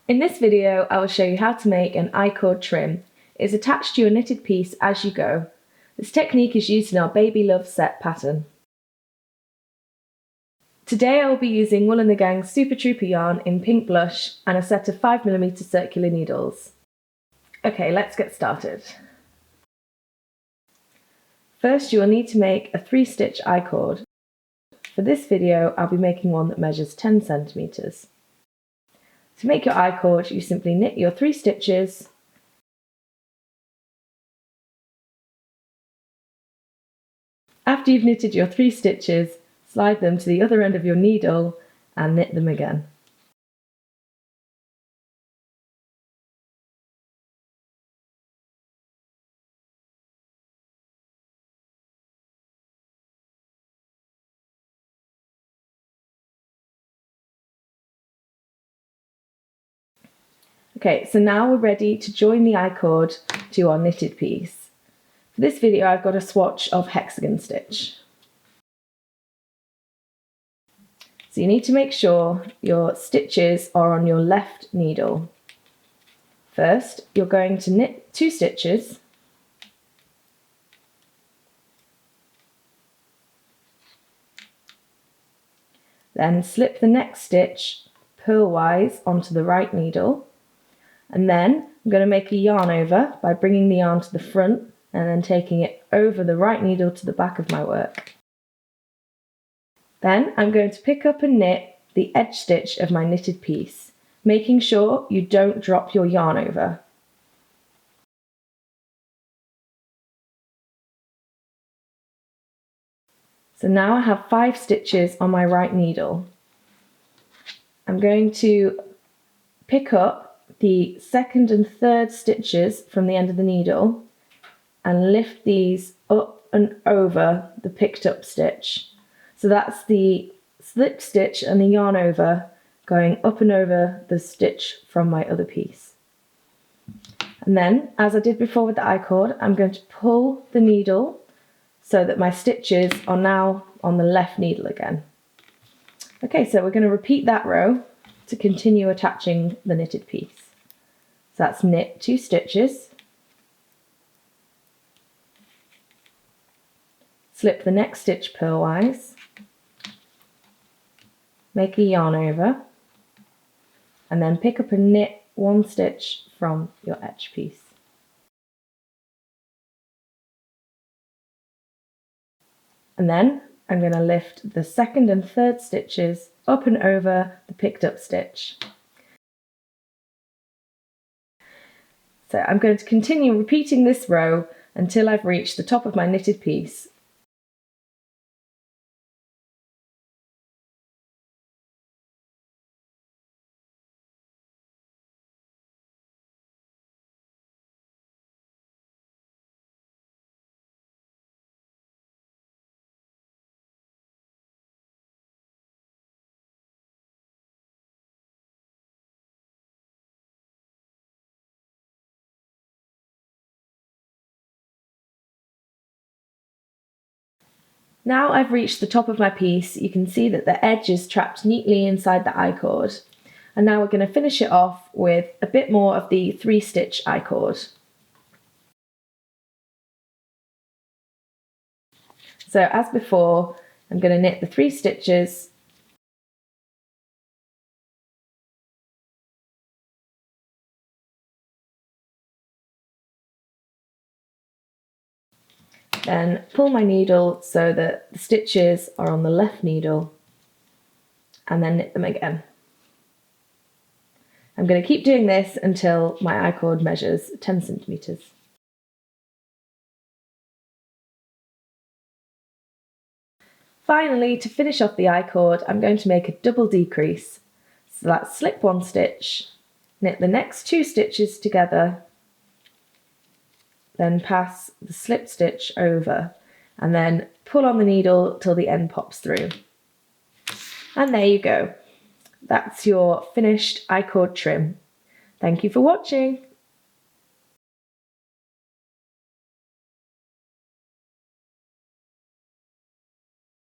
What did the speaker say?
In this video, I will show you how to make an I-cord trim. It is attached to your knitted piece as you go. This technique is used in our Baby Love set pattern. Today I will be using Wool & the Gang Super Trooper yarn in pink blush and a set of 5mm circular needles. Okay, let's get started. First you will need to make a 3-stitch I-cord. For this video I'll be making one that measures 10 centimeters. To make your I-cord, you simply knit your 3 stitches, after you've knitted your 3 stitches, slide them to the other end of your needle and knit them again. Okay, so now we're ready to join the I-cord to our knitted piece. For this video I've got a swatch of hexagon stitch. So you need to make sure your stitches are on your left needle. First, you're going to knit 2 stitches, then slip the next stitch purlwise onto the right needle, and then I'm going to make a yarn over by bringing the yarn to the front and then taking it over the right needle to the back of my work. Then I'm going to pick up and knit the edge stitch of my knitted piece, making sure you don't drop your yarn over. So now I have 5 stitches on my right needle. I'm going to pick up the 2nd and 3rd stitches from the end of the needle and lift these up and over the picked up stitch. So that's the slip stitch and the yarn over going up and over the stitch from my other piece. And then, as I did before with the I-cord, I'm going to pull the needle so that my stitches are now on the left needle again. Okay, so we're going to repeat that row to continue attaching the knitted piece. So that's knit 2 stitches, slip the next stitch purlwise, make a yarn over, and then pick up and knit 1 stitch from your edge piece. And then I'm going to lift the 2nd and 3rd stitches up and over the picked up stitch. So I'm going to continue repeating this row until I've reached the top of my knitted piece. Now I've reached the top of my piece, you can see that the edge is trapped neatly inside the I-cord. And now we're going to finish it off with a bit more of the 3-stitch I-cord. So as before, I'm going to knit the 3 stitches, then pull my needle so that the stitches are on the left needle, and then knit them again. I'm going to keep doing this until my I-cord measures 10 centimeters. Finally, to finish off the I-cord, I'm going to make a double decrease. So that's slip 1 stitch, knit the next 2 stitches together, then pass the slip stitch over, and then pull on the needle till the end pops through. And there you go. That's your finished I-cord trim. Thank you for watching.